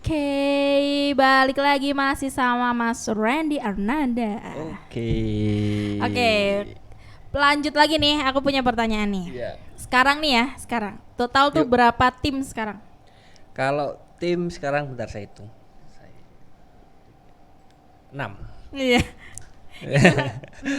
Oke, balik lagi masih sama Mas Randy Arnanda. Oke. Oke, lanjut lagi nih, aku punya pertanyaan nih. Iya. Sekarang nih ya, total tuh Yuk. berapa tim sekarang? Kalau tim sekarang bentar saya hitung. 6. Iya. 6,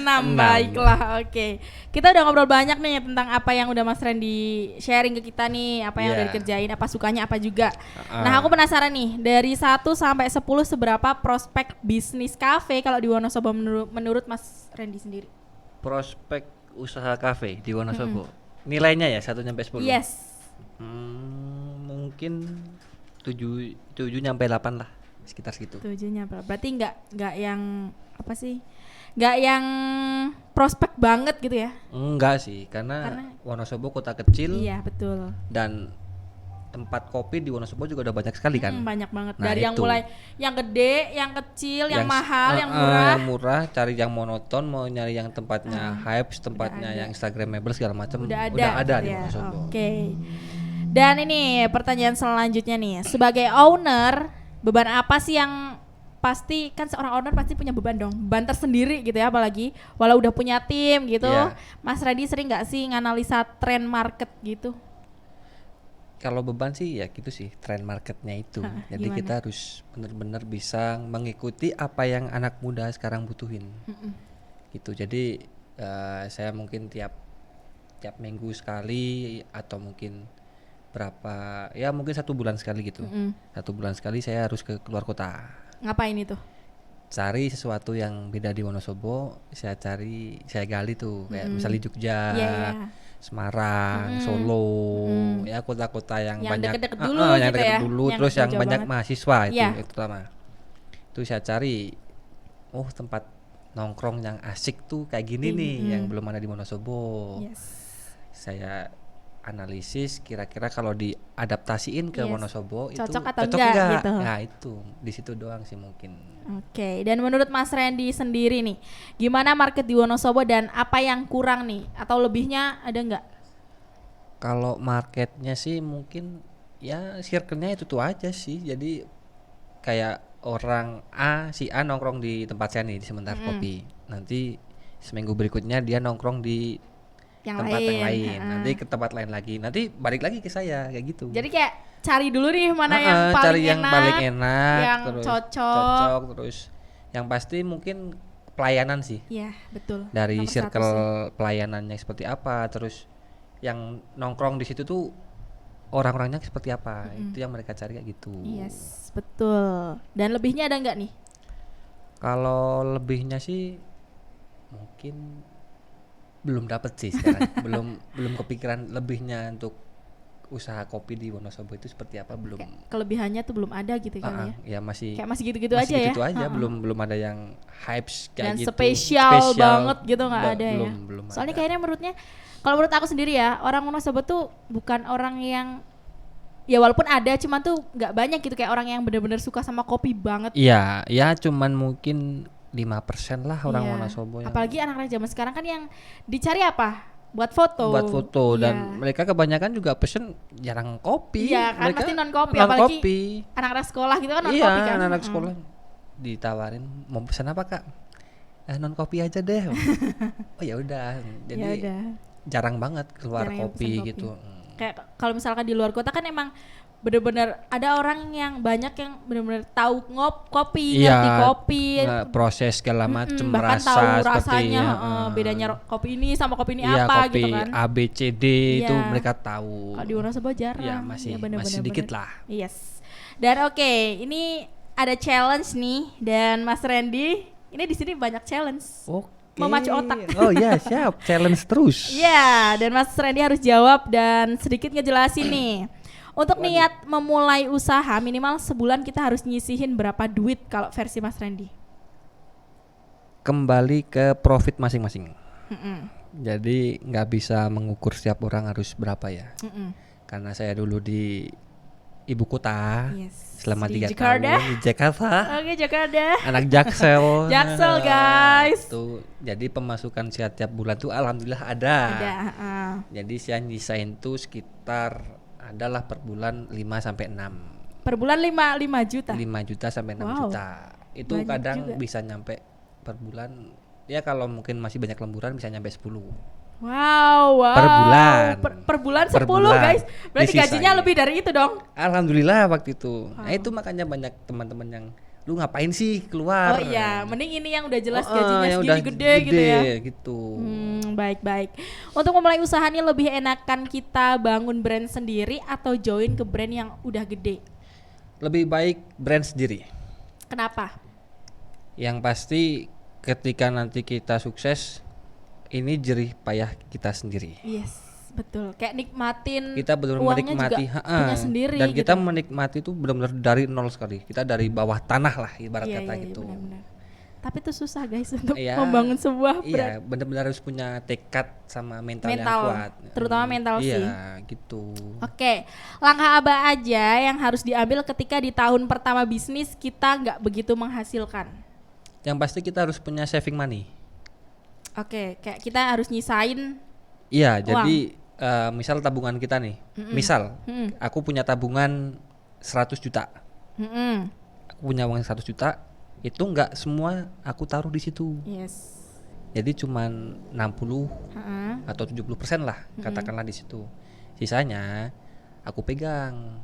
Enam. baiklah. Oke. Kita udah ngobrol banyak nih tentang apa yang udah Mas Randy sharing ke kita nih, apa yang Iya. udah dikerjain, apa sukanya, apa juga. Uh-uh. Nah, aku penasaran nih, dari 1 sampai 10 seberapa prospek bisnis kafe kalau di Wonosobo menurut Mas Randy sendiri? Prospek usaha kafe di Wonosobo. Nilainya ya 1 sampai 10. Yes. Mungkin 7 sampai 8 lah, sekitar segitu. 7-nya berarti nggak yang apa sih? Nggak yang prospek banget gitu ya? Enggak sih, karena Wonosobo kota kecil. Iya, betul. Dan tempat kopi di Wonosobo juga udah banyak sekali kan. Banyak banget. Nah, dari yang itu. mulai yang gede, yang kecil, yang mahal, yang Yang murah. murah, cari yang monoton, mau nyari yang tempatnya hype, tempatnya ada. yang instagramable segala macam. Udah ada di ya. Wonosobo. Oke. Dan ini pertanyaan selanjutnya nih, sebagai owner, beban apa sih yang pasti kan seorang owner pasti punya beban dong, beban tersendiri gitu ya, apalagi walau udah punya tim gitu. Iya. Mas Randy sering nggak sih nganalisa tren market gitu? Kalau beban sih ya gitu sih, tren marketnya itu. Jadi gimana? kita harus benar-benar bisa mengikuti apa yang anak muda sekarang butuhin. Gitu. Jadi saya mungkin tiap minggu sekali atau mungkin berapa ya mungkin 1 bulan sekali gitu. 1 bulan sekali saya harus ke keluar kota. Ngapain itu? Cari sesuatu yang beda di Wonosobo, saya gali tuh kayak misalnya Jogja, Iya. Semarang, Solo, ya kota-kota yang banyak deket-deket dulu yang gitu deket ya, dulu, yang terus yang jauh banyak banget. mahasiswa itu Iya. terutama. Itu saya cari, tempat nongkrong yang asik tuh kayak gini nih, yang belum ada di Wonosobo. Yes. Saya analisis kira-kira kalau diadaptasiin ke Yes. Wonosobo itu Cocok atau enggak gitu. Nah itu di situ doang sih mungkin. Oke, dan menurut Mas Randy sendiri nih, gimana market di Wonosobo dan apa yang kurang nih? Atau lebihnya ada nggak? Kalau marketnya sih mungkin ya circle-nya itu tuh aja sih. Jadi kayak si A nongkrong di tempat saya nih di Sebentar Kopi. Nanti seminggu berikutnya dia nongkrong di tempat yang lain. Nanti ke tempat lain lagi. Nanti balik lagi ke saya kayak gitu. Jadi kayak cari dulu nih mana yang paling cari yang enak, paling enak, yang terus cocok. terus yang pasti mungkin pelayanan sih. Iya, betul. Dari Nomor 1 circle sih. pelayanannya seperti apa, terus yang nongkrong di situ tuh orang-orangnya seperti apa, itu yang mereka cari kayak gitu. Yes, betul. Dan lebihnya ada nggak nih? Kalau lebihnya sih mungkin belum dapet sih sekarang. belum kepikiran lebihnya untuk usaha kopi di Wonosobo itu seperti apa, belum. Kelebihannya tuh belum ada gitu kali ya. Ya masih Gitu aja ya. gitu aja, belum ada yang hype kayak Dan gitu. spesial banget gitu nggak ada ya. Belum Soalnya ada. kayaknya kalau menurut aku sendiri ya, orang Wonosobo tuh bukan orang yang, ya walaupun ada cuman tuh nggak banyak gitu kayak orang yang benar-benar suka sama kopi banget. Iya, ya cuman mungkin 5% lah orang Iya. Wonosobo yang Apalagi anak-anak zaman sekarang kan yang dicari apa? Buat foto. dan mereka kebanyakan juga pesen jarang kopi. Iya kan, Mereka pasti non kopi, apalagi kopi. anak-anak sekolah gitu kan non Iya, kopi kan. anak-anak sekolah ditawarin mau pesan apa Kak? Non kopi aja deh. Oh ya udah. Jadi Yaudah. jarang banget keluar Jarang yang kopi pesen kopi. gitu. Kayak kalau misalkan di luar kota kan emang bener-bener ada orang yang banyak yang bener-bener tahu kopi, Iya, ngerti kopi, proses segala macem, bahkan rasa tahu seperti rasanya, ya, bedanya kopi ini sama kopi ini iya, apa kopi gitu kan. A B C D itu Iya. mereka tahu. Kalau di Wonosobo jarang. Iya, masih sedikit lah. Yes. Dan oke, ini ada challenge nih, dan Mas Randy, ini di sini banyak challenge. Oke. Memacu otak. Oh ya, siap. Challenge terus. Iya, dan Mas Randy harus jawab dan sedikit ngejelasin nih. Untuk niat memulai usaha minimal sebulan kita harus nyisihin berapa duit kalau versi Mas Randy? Kembali ke profit masing-masing. Jadi nggak bisa mengukur setiap orang harus berapa ya. Karena saya dulu di ibu kota selama 3 tahun di Jakarta. Oke, Jakarta. Anak Jaksel. Jaksel, guys. Itu jadi pemasukan setiap bulan tuh alhamdulillah ada. Jadi saya nyisain tuh sekitar adalah per bulan 5 sampai 6. Per bulan 5 juta. 5 juta sampai 6 Wow. juta. Itu Banyak kadang juga. bisa nyampe per bulan. Ya kalau mungkin masih banyak lemburan bisa nyampe 10. Wow. Per bulan. Per bulan Per 10 bulan. guys. Berarti Disisain. gajinya lebih dari itu dong. Alhamdulillah waktu itu. Nah, Wow. itu makanya banyak teman-teman yang lu ngapain sih keluar? Oh iya, mending ini yang udah jelas Oh, gajinya yang segini udah gede gitu ya. gitu. Baik-baik. Untuk memulai usahanya lebih enakan kita bangun brand sendiri atau join ke brand yang udah gede? Lebih baik brand sendiri. Kenapa? Yang pasti ketika nanti kita sukses, ini jerih payah kita sendiri. Yes, betul. Kayak nikmatin Kita benar-benar uangnya menikmati, juga punya sendiri dan kita gitu. menikmati itu benar-benar dari nol sekali. Kita dari bawah tanah lah ibarat Iya, kata iya, gitu. benar-benar. Tapi itu susah guys untuk Iya, membangun sebuah brand. Iya, benar-benar harus punya tekad sama mental yang Mental, kuat. terutama mental sih. Iya, gitu. Oke, langkah apa aja yang harus diambil ketika di tahun pertama bisnis kita nggak begitu menghasilkan? Yang pasti kita harus punya saving money. Oke, kayak kita harus nyisain. Iya, jadi misal tabungan kita nih. Misal Mm-mm. aku punya tabungan 100 juta. Mm-mm. Aku punya uang 100 juta, itu enggak semua aku taruh di situ. Yes. Jadi cuman 60 Heeh. atau 70% lah katakanlah di situ. Sisanya aku pegang.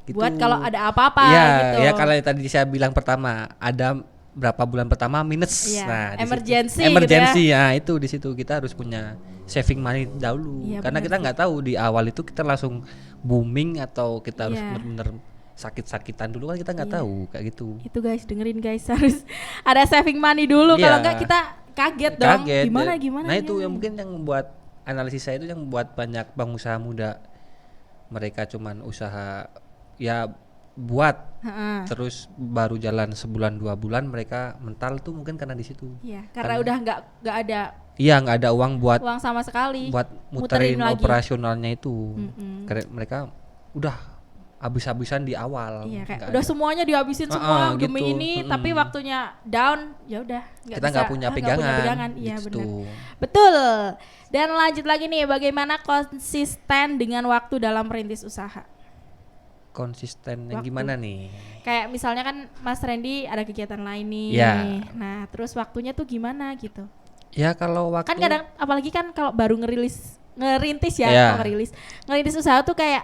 Gitu. Buat kalau ada apa-apa Iya, gitu. ya kalau tadi saya bilang pertama, ada berapa bulan pertama minus. Iya, Nah, di situ. emergency Emergency gitu ya, itu di situ kita harus punya saving money dahulu. Iya, Karena benar kita sih. nggak tahu di awal itu kita langsung booming atau kita harus Iya. benar-benar sakit-sakitan dulu kan kita nggak Iya. tahu kayak gitu. Itu guys, dengerin guys, harus ada saving money dulu. Kalau Iya. enggak kita kaget dong. Kaget. Gimana? Nah, itu gimana? yang mungkin yang membuat analisis saya itu yang membuat banyak pengusaha muda mereka cuman usaha ya buat Heeh. terus baru jalan sebulan 2 bulan mereka mental tuh mungkin karena di situ. Iya, karena udah nggak ada Iya, nggak ada uang buat uang sama sekali. muterin lagi. operasionalnya itu. Mm-mm. Karena mereka udah habis-habisan di awal. Iya, kayak Nggak udah ada. semuanya dihabisin semua demi gitu. ini, tapi waktunya down, ya udah Kita nggak punya pegangan. Iya gitu. benar. Betul. Dan lanjut lagi nih, bagaimana konsisten dengan waktu dalam merintis usaha? Konsisten yang Waktu. gimana nih? Kayak misalnya kan Mas Randy ada kegiatan lain nih. Iya. Nah, terus waktunya tuh gimana gitu? Ya kalau waktu Kan kadang apalagi kan kalau baru ngerintis ya, Iya. kalau ngerintis usaha tuh kayak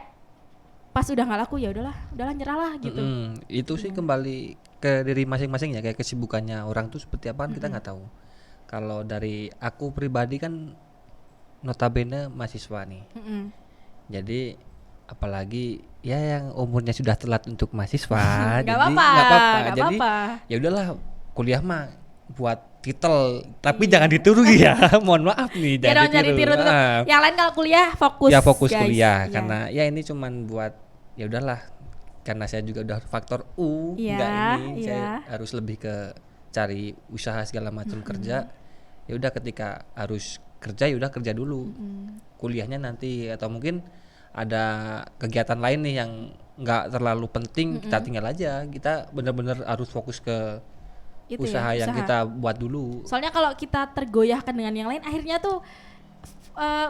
pas udah nggak laku ya udahlah nyerah lah gitu. itu sih kembali ke diri masing-masing ya, kayak kesibukannya orang tuh seperti apa kan kita nggak tahu. Kalau dari aku pribadi kan notabene mahasiswa nih. Mm-mm. Jadi apalagi ya yang umurnya sudah telat untuk mahasiswa, Nggak jadi apa-apa, nggak apa-apa. nggak Jadi apa-apa. ya udahlah kuliah mah buat titel, tapi jangan ditiru ya. Mohon maaf nih, Ya dong, jadi tiru tetap. Ah. Yang lain kalau kuliah fokus. Ya fokus guys. kuliah Iya. karena ya ini cuman buat ya udahlah, karena saya juga udah faktor Iya, enggak ini saya iya. harus lebih ke cari usaha segala macam kerja. Ya udah ketika harus kerja ya udah kerja dulu. Kuliahnya nanti atau mungkin ada kegiatan lain nih yang nggak terlalu penting kita tinggal aja. Kita benar-benar harus fokus ke Itu ya, usaha yang kita buat dulu. Soalnya kalau kita tergoyahkan dengan yang lain, akhirnya tuh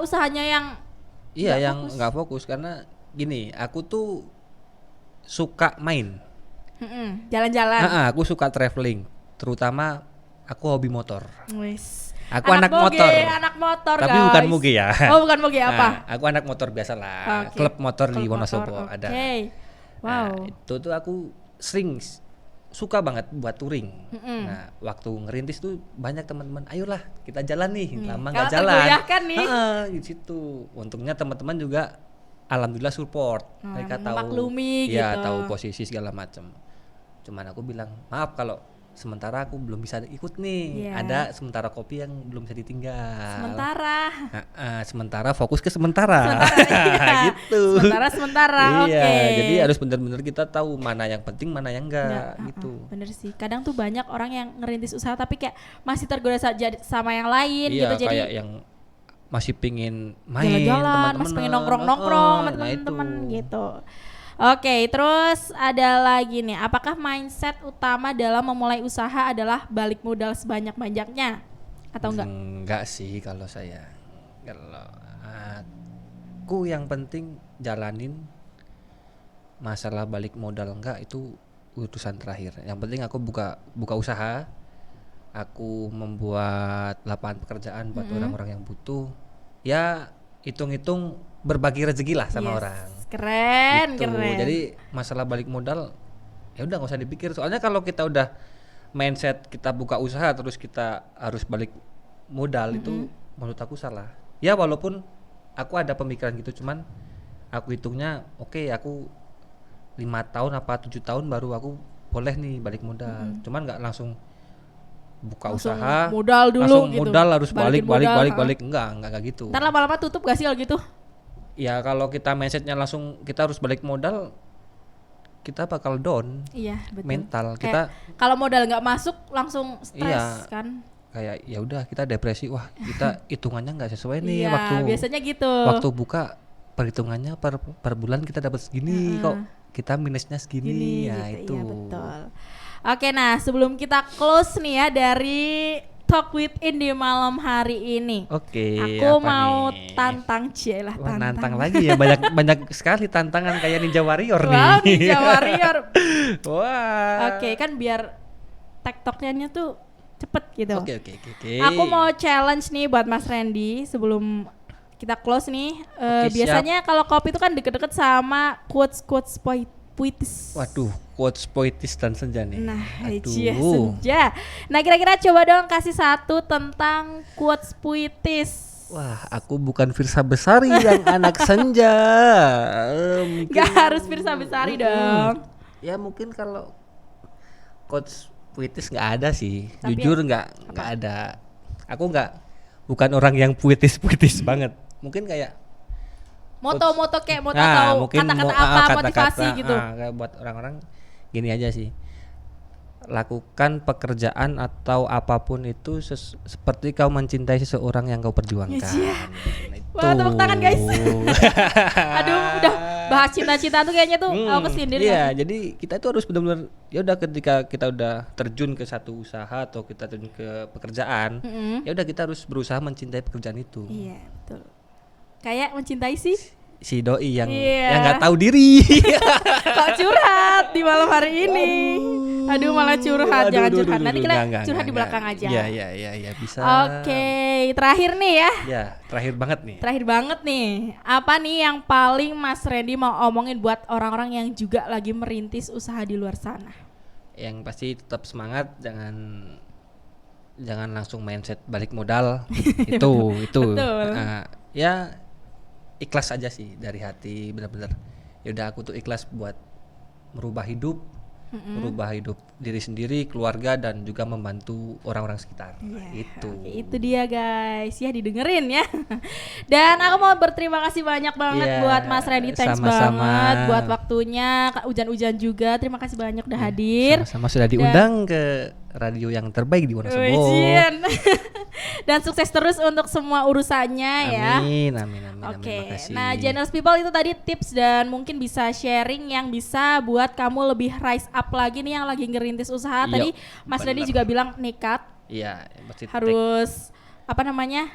usahanya yang Iya, nggak yang fokus. nggak fokus karena gini, aku tuh suka main. jalan-jalan. Aku suka traveling, terutama aku hobi motor. Wis. Aku anak motor. Anak motor Tapi guys. bukan moge ya. Oh, bukan moge apa? Nah, aku anak motor biasa lah. Oke. Klub motor di Klub Wonosobo motor, ada. Oke. Nah, Wow. itu tuh aku sering suka banget buat touring. Nah, waktu ngerintis tuh banyak teman-teman, ayolah kita jalan nih. Lama nggak Kalau jalan. tergoyahkan nih. Di situ. Untungnya teman-teman juga alhamdulillah support. Mereka tahu, memaklumi ya gitu. tahu posisi segala macam. Cuman aku bilang maaf kalau sementara aku belum bisa ikut nih. Iya. Ada sementara kopi yang belum bisa ditinggal. Sementara fokus ke sementara. Iya. Gitu. Sementara. Iya, Oke. jadi harus benar-benar kita tahu mana yang penting, mana yang enggak gitu. Bener sih. Kadang tuh banyak orang yang ngerintis usaha tapi kayak masih tergoda sama yang lain Iya, gitu. Jadi kayak yang masih pingin main, jalan-jalan, masih teman-teman, pengen nongkrong-nongkrong sama nah teman-teman itu. gitu. Oke, terus ada lagi nih. Apakah mindset utama dalam memulai usaha adalah balik modal sebanyak-banyaknya atau enggak? Enggak sih kalau saya. Kalau aku yang penting jalanin masalah balik modal enggak itu urusan terakhir. Yang penting aku buka usaha, aku membuat lapangan pekerjaan buat orang-orang yang butuh. Ya hitung-hitung berbagi rezeki lah sama Yes. orang. Keren, Gitu. keren. Jadi masalah balik modal ya udah nggak usah dipikir. Soalnya kalau kita udah mindset kita buka usaha terus kita harus balik modal itu menurut aku salah. Ya walaupun aku ada pemikiran gitu, cuman aku hitungnya oke, aku 5 tahun apa 7 tahun baru aku boleh nih balik modal. Cuman nggak langsung buka Langsung usaha modal dulu langsung gitu. modal harus Balikin balik modal, balik enggak gitu. Ntar lama-lama tutup gak sih kalau gitu? Ya kalau kita mindsetnya langsung kita harus balik modal, kita bakal down Iya, betul. mental Kayak kita. kalau modal nggak masuk langsung stres Iya. kan? Kayak ya udah kita depresi, wah kita hitungannya nggak sesuai nih Iya, waktu biasanya gitu. waktu buka perhitungannya per bulan kita dapat segini kok kita minusnya segini Gini, ya gitu. itu. Iya, betul. Oke, nah sebelum kita close nih ya dari Talk with In di malam hari ini. Oke, Aku apa mau nih? tantang lah Wah, tantang. nantang lagi ya, banyak sekali tantangan kayak Ninja Warrior Wow, nih. Ninja Warrior. Wah. Oke, kan biar TikToknya tuh cepet gitu. Oke. Aku mau challenge nih buat Mas Randy sebelum kita close nih. Oke, Biasanya kalau kopi itu kan deket-deket sama quotes puitis. Waduh, quotes poetis dan senja nih. Nah, Aduh. iya senja. Nah, kira-kira coba dong kasih satu tentang quotes puitis. Wah, aku bukan Firsa Besari yang anak senja. Mungkin, Gak harus Firsa Besari dong. ya mungkin kalau quotes puitis nggak ada sih. Tapi Jujur nggak ada. Aku bukan orang yang puitis banget. Mungkin kayak Moto-moto kayak moto nah, atau mungkin kata-kata apa kata-kata, motivasi gitu. kayak buat orang-orang gini aja sih. Lakukan pekerjaan atau apapun itu seperti kau mencintai seseorang yang kau perjuangkan. Iya. Nah, itu. Wah, tepuk tangan guys. Aduh, udah bahas cinta-cinta tuh kayaknya tuh aku kesindir. Iya, jadi kita itu harus benar-benar ya udah ketika kita udah terjun ke satu usaha atau kita terjun ke pekerjaan, ya udah kita harus berusaha mencintai pekerjaan itu. Iya, betul. Kayak mencintai sih. Si doi yang Iya. nggak tahu diri. Kok curhat di malam hari ini? Aduh, malah curhat. Jangan curhat. Nanti kita curhat di belakang aja. Iya, bisa. Oke, terakhir nih ya. Ya, terakhir banget nih. Terakhir banget nih. Apa nih yang paling Mas Randy mau omongin buat orang-orang yang juga lagi merintis usaha di luar sana? Yang pasti tetap semangat, jangan langsung mindset balik modal. itu. Betul. Ya ikhlas aja sih dari hati, benar-benar. Ya udah aku tuh ikhlas buat merubah hidup diri sendiri, keluarga dan juga membantu orang-orang sekitar. Itu. Oke, itu dia guys, ya didengerin ya. Dan aku mau berterima kasih banyak banget Iya, buat Mas Randy, thanks sama-sama. banget buat waktunya. Kak Ujan-Ujan juga, terima kasih banyak udah hadir. Sama-sama sudah diundang ke radio yang terbaik di Wonosobo. Ujian. Dan sukses terus untuk semua urusannya ya. Amin. Oke, Terima kasih. nah Generous People itu tadi tips dan mungkin bisa sharing yang bisa buat kamu lebih rise up lagi nih yang lagi ngerintis usaha. Iya, Tadi Mas Randy bener. juga bilang nekat, Iya, pasti harus apa namanya?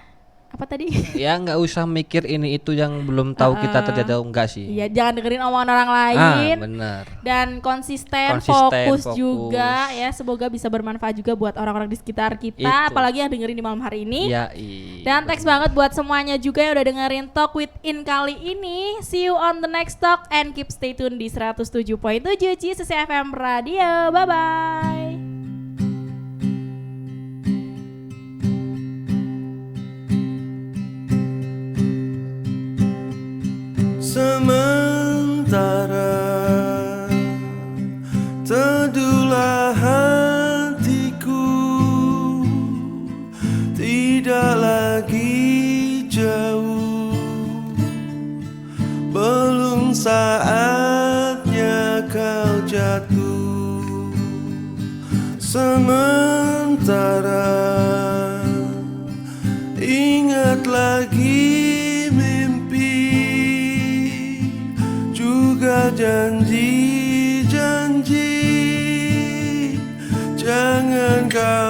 Apa tadi? ya nggak usah mikir ini itu yang belum tahu kita terjadi atau enggak sih. Iya, jangan dengerin omongan orang lain. Benar. Dan konsisten, Konsisten, fokus juga ya. Semoga bisa bermanfaat juga buat orang-orang di sekitar kita, Itu. apalagi yang dengerin di malam hari ini. Iya, Dan thanks banget buat semuanya juga yang udah dengerin Talk with In kali ini. See you on the next talk and keep stay tune di 107.7 JCC FM Radio. Bye bye. Sementara teduhlah hatiku, tidak lagi jauh, belum saatnya kau jatuh. Sementara ingat lagi janji-janji, jangan kau